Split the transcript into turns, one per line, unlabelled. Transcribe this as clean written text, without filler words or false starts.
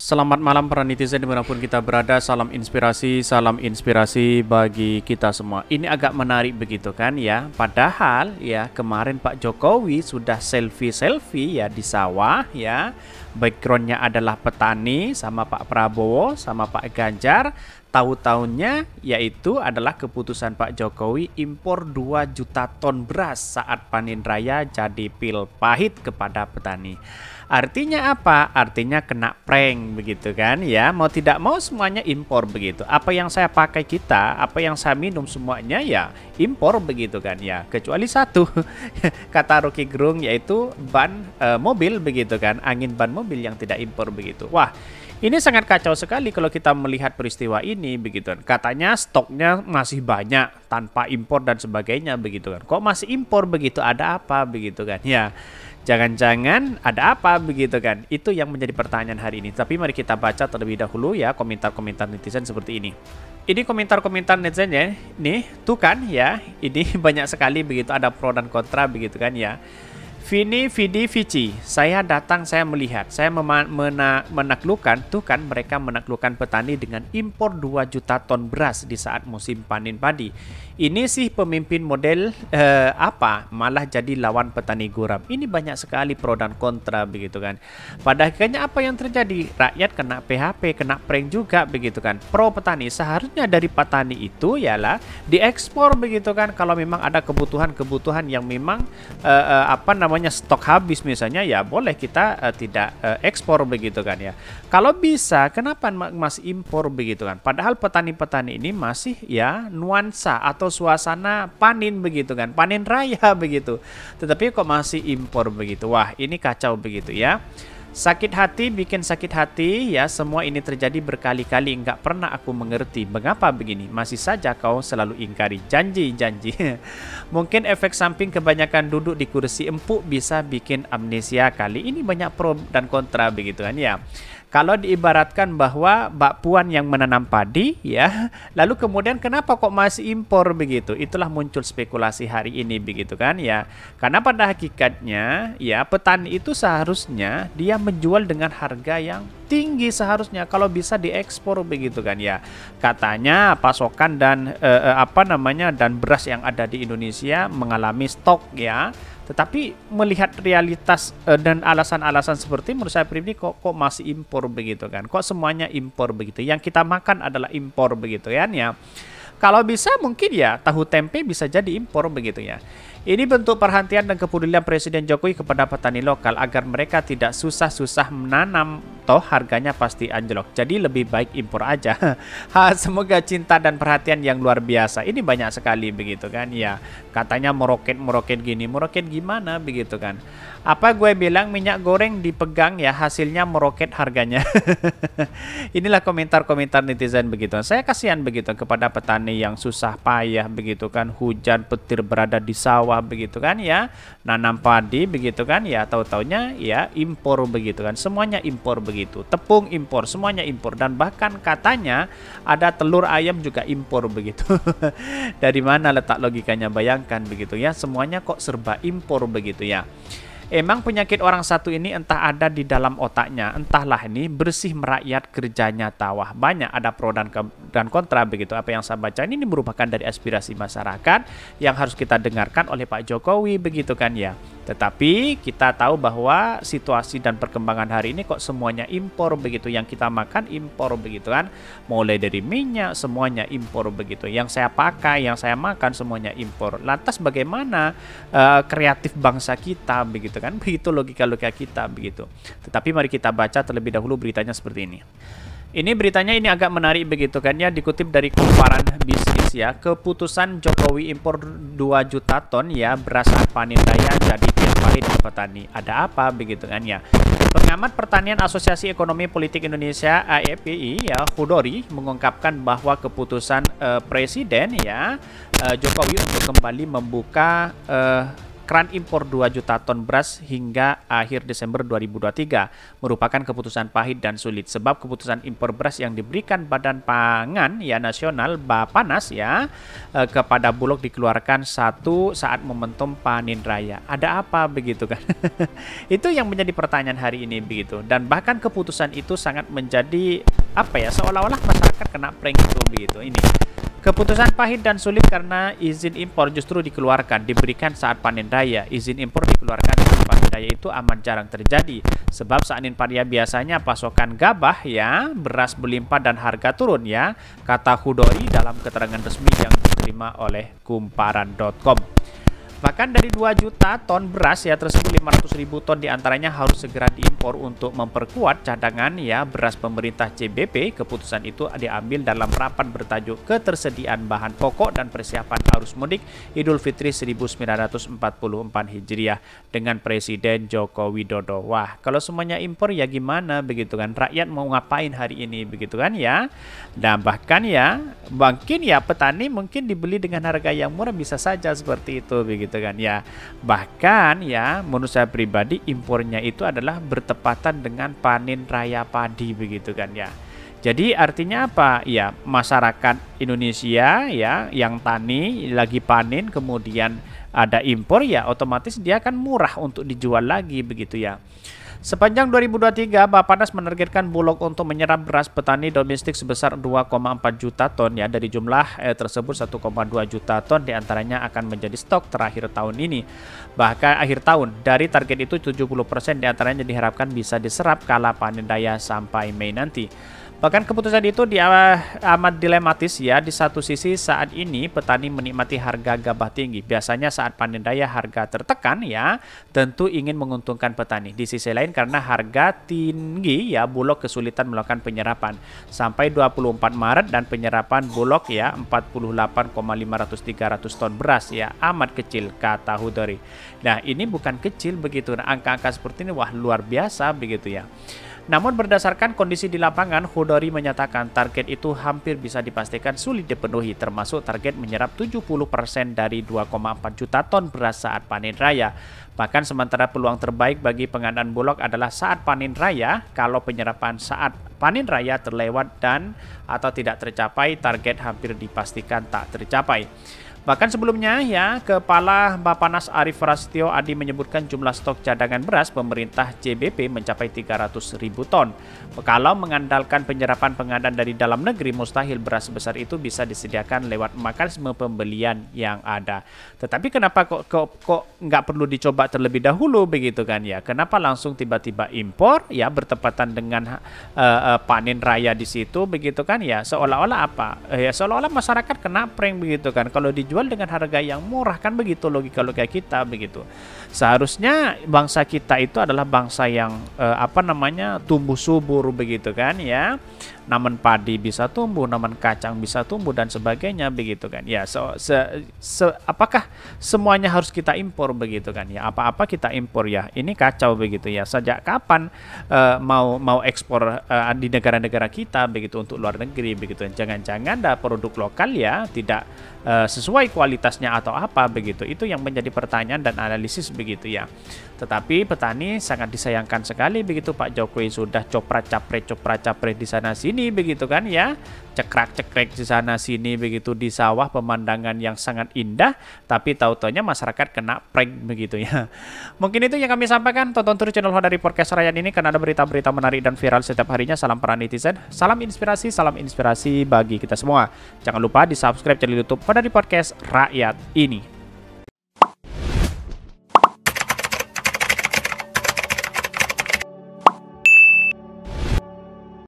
Selamat malam para netizen dimanapun kita berada, salam inspirasi bagi kita semua. Ini agak menarik begitu kan ya, padahal ya kemarin Pak Jokowi sudah selfie ya di sawah ya, backgroundnya adalah petani sama Pak Prabowo sama Pak Ganjar. Tahu-tahunya yaitu adalah keputusan Pak Jokowi impor 2 juta ton beras saat panen raya jadi pil pahit kepada petani. Artinya apa? Artinya kena prank begitu kan ya. Mau tidak mau semuanya impor begitu. Apa yang saya pakai apa yang saya minum semuanya ya impor begitu kan ya. Kecuali satu kata Rocky Gerung yaitu ban mobil begitu kan. Angin ban mobil yang tidak impor begitu. Wah, ini sangat kacau sekali kalau kita melihat peristiwa ini begitu kan. Katanya stoknya masih banyak tanpa impor dan sebagainya begitu kan. Kok masih impor begitu? Ada apa begitu kan? Ya, jangan-jangan ada apa begitu kan? Itu yang menjadi pertanyaan hari ini. Tapi mari kita baca terlebih dahulu ya komentar-komentar netizen seperti ini. Ini komentar-komentar netizen ya. Nih, tuh kan ya. Ini banyak sekali begitu, ada pro dan kontra begitu kan ya. Vini Vidi Vici, saya datang, saya melihat, saya menaklukkan, tuh kan mereka menaklukkan petani dengan impor 2 juta ton beras di saat musim panen padi. Ini sih pemimpin model apa? Malah jadi lawan petani guram. Ini banyak sekali pro dan kontra begitu kan. Pada akhirnya apa yang terjadi? Rakyat kena PHP, kena prank juga begitu kan. Pro petani seharusnya dari petani itu ialah diekspor begitu kan. Kalau memang ada kebutuhan yang memang stok habis misalnya ya boleh kita tidak ekspor begitu kan ya. Kalau bisa kenapa masih impor begitu kan? Padahal petani-petani ini masih ya nuansa atau suasana panen begitu kan, panen raya begitu. Tetapi kok masih impor begitu? Wah, ini kacau begitu ya. Sakit hati bikin sakit hati ya, semua ini terjadi berkali-kali, nggak pernah aku mengerti mengapa begini, masih saja kau selalu ingkari janji-janji. Mungkin efek samping kebanyakan duduk di kursi empuk bisa bikin amnesia kali. Ini banyak pro dan kontra begitu kan ya. Kalau diibaratkan bahwa Mbak Puan yang menanam padi ya, lalu kemudian kenapa kok masih impor begitu? Itulah muncul spekulasi hari ini begitu kan ya. Karena pada hakikatnya ya petani itu seharusnya dia menjual dengan harga yang tinggi seharusnya kalau bisa diekspor begitu kan ya. Katanya pasokan dan dan beras yang ada di Indonesia mengalami stok ya. Tetapi melihat realitas dan alasan-alasan seperti menurut saya pribadi kok masih impor begitu kan. Kok semuanya impor begitu. Yang kita makan adalah impor begitu kan ya. Kalau bisa mungkin ya tahu tempe bisa jadi impor begitu ya. Ini bentuk perhatian dan kepedulian Presiden Jokowi kepada petani lokal agar mereka tidak susah-susah menanam, toh harganya pasti anjlok. Jadi lebih baik impor aja. Semoga cinta dan perhatian yang luar biasa. Ini banyak sekali begitu kan ya. Katanya meroket gini, meroket gimana begitu kan. Apa gue bilang minyak goreng dipegang ya hasilnya meroket harganya. Inilah komentar-komentar netizen begitu. Saya kasihan begitu kepada petani yang susah payah begitu kan, hujan petir berada di sawah begitu kan ya, nanam padi begitu kan ya, tahu-taunya ya impor begitu kan, semuanya impor begitu, tepung impor, semuanya impor, dan bahkan katanya ada telur ayam juga impor begitu. Dari mana letak logikanya, bayangkan begitu ya, semuanya kok serba impor begitu ya. Emang penyakit orang satu ini entah ada di dalam otaknya, entahlah ini bersih merakyat kerjanya tawah. Banyak ada pro dan kontra begitu. Apa yang saya baca ini merupakan dari aspirasi masyarakat yang harus kita dengarkan oleh Pak Jokowi begitu kan ya. Tetapi kita tahu bahwa situasi dan perkembangan hari ini kok semuanya impor begitu. Yang kita makan impor begitu kan. Mulai dari minyak semuanya impor begitu. Yang saya pakai, yang saya makan semuanya impor. Lantas bagaimana kreatif bangsa kita begitu kan? Begitu logika-logika kita begitu. Tetapi mari kita baca terlebih dahulu beritanya seperti ini. Ini beritanya ini agak menarik begitu kan ya, dikutip dari Kumparan Bisnis ya. Keputusan Jokowi impor 2 juta ton ya beras saat panen raya jadi pil pahit ke petani. Ada apa begitu kan ya. Pengamat Pertanian Asosiasi Ekonomi Politik Indonesia AEPI ya, Hudori mengungkapkan bahwa keputusan Presiden ya Jokowi untuk kembali membuka keran impor 2 juta ton beras hingga akhir Desember 2023 merupakan keputusan pahit dan sulit sebab keputusan impor beras yang diberikan Badan Pangan ya Nasional Bapanas ya kepada Bulog dikeluarkan saat momentum panen raya. Ada apa begitu kan? Itu yang menjadi pertanyaan hari ini begitu. Dan bahkan keputusan itu sangat menjadi apa ya, seolah-olah masyarakat kena prank itu begitu. Ini keputusan pahit dan sulit karena izin impor justru diberikan saat panen raya. Izin impor dikeluarkan saat panen raya itu amat jarang terjadi. Sebab saat panen raya biasanya pasokan gabah ya, beras berlimpah dan harga turun ya. Kata Hudori dalam keterangan resmi yang diterima oleh kumparan.com. Bahkan dari 2 juta ton beras ya tersebut 500.000 ton diantaranya harus segera diimpor untuk memperkuat cadangan ya beras pemerintah CBP. Keputusan itu diambil dalam rapat bertajuk ketersediaan bahan pokok dan persiapan arus mudik Idul Fitri 1944 Hijriah dengan Presiden Joko Widodo. Wah, kalau semuanya impor ya gimana begitu kan? Rakyat mau ngapain hari ini begitu kan ya? Dan bahkan ya mungkin ya petani mungkin dibeli dengan harga yang murah, bisa saja seperti itu begitu kan ya. Bahkan ya menurut saya pribadi impornya itu adalah bertepatan dengan panen raya padi begitu kan ya. Jadi artinya apa? Ya masyarakat Indonesia ya yang tani lagi panen kemudian ada impor ya otomatis dia akan murah untuk dijual lagi begitu ya. Sepanjang 2023, Bapanas menargetkan Bulog untuk menyerap beras petani domestik sebesar 2,4 juta ton ya. Dari jumlah tersebut 1,2 juta ton diantaranya akan menjadi stok terakhir tahun ini. Bahkan akhir tahun, dari target itu 70% diantaranya diharapkan bisa diserap kala panen raya sampai Mei nanti. Bahkan keputusan itu amat dilematis ya. Di satu sisi saat ini petani menikmati harga gabah tinggi. Biasanya saat panen raya harga tertekan ya, tentu ingin menguntungkan petani. Di sisi lain karena harga tinggi ya, Bulog kesulitan melakukan penyerapan. Sampai 24 Maret dan penyerapan Bulog ya 48,500-300 ton beras ya, amat kecil kata Hudori. Nah, ini bukan kecil begitu. Angka-angka seperti ini wah luar biasa begitu ya. Namun berdasarkan kondisi di lapangan, Hudori menyatakan target itu hampir bisa dipastikan sulit dipenuhi, termasuk target menyerap 70% dari 2,4 juta ton beras saat panen raya. Bahkan sementara peluang terbaik bagi pengadaan Bulog adalah saat panen raya. Kalau penyerapan saat panen raya terlewat dan atau tidak tercapai, target hampir dipastikan tak tercapai. Bahkan sebelumnya ya, Kepala Bapanas Arief Prasetyo Adi menyebutkan jumlah stok cadangan beras pemerintah CBP mencapai 300.000 ton. Kalau mengandalkan penyerapan pengadaan dari dalam negeri, mustahil beras sebesar itu bisa disediakan lewat mekanisme pembelian yang ada. Tetapi kenapa kok nggak perlu dicoba terlebih dahulu begitu kan ya? Kenapa langsung tiba-tiba impor ya bertepatan dengan panen raya di situ begitu kan ya? Seolah-olah apa? Ya seolah-olah masyarakat kena prank begitu kan? Kalau dijual dengan harga yang murah kan begitu logika kita begitu. Seharusnya bangsa kita itu adalah bangsa yang tumbuh subur begitu kan ya. Namun padi bisa tumbuh, namun kacang bisa tumbuh dan sebagainya begitu kan ya. Apakah semuanya harus kita impor begitu kan ya? Apa-apa kita impor ya? Ini kacau begitu ya. Sejak kapan mau ekspor di negara-negara kita begitu untuk luar negeri begitu? Jangan-jangan ada produk lokal ya tidak sesuai kualitasnya atau apa begitu. Itu yang menjadi pertanyaan dan analisis begitu ya. Tetapi petani sangat disayangkan sekali begitu, Pak Jokowi sudah copra-capre di sana sini begitu kan ya, cekrak-cekrek di sana sini begitu di sawah, pemandangan yang sangat indah, tapi tahu-taunya masyarakat kena prank begitu ya. Mungkin itu yang kami sampaikan. Tonton terus channel Hodari Podcast Rakyat ini karena ada berita-berita menarik dan viral setiap harinya. Salam para netizen, salam inspirasi bagi kita semua. Jangan lupa di subscribe channel YouTube Hodari Podcast Rakyat ini.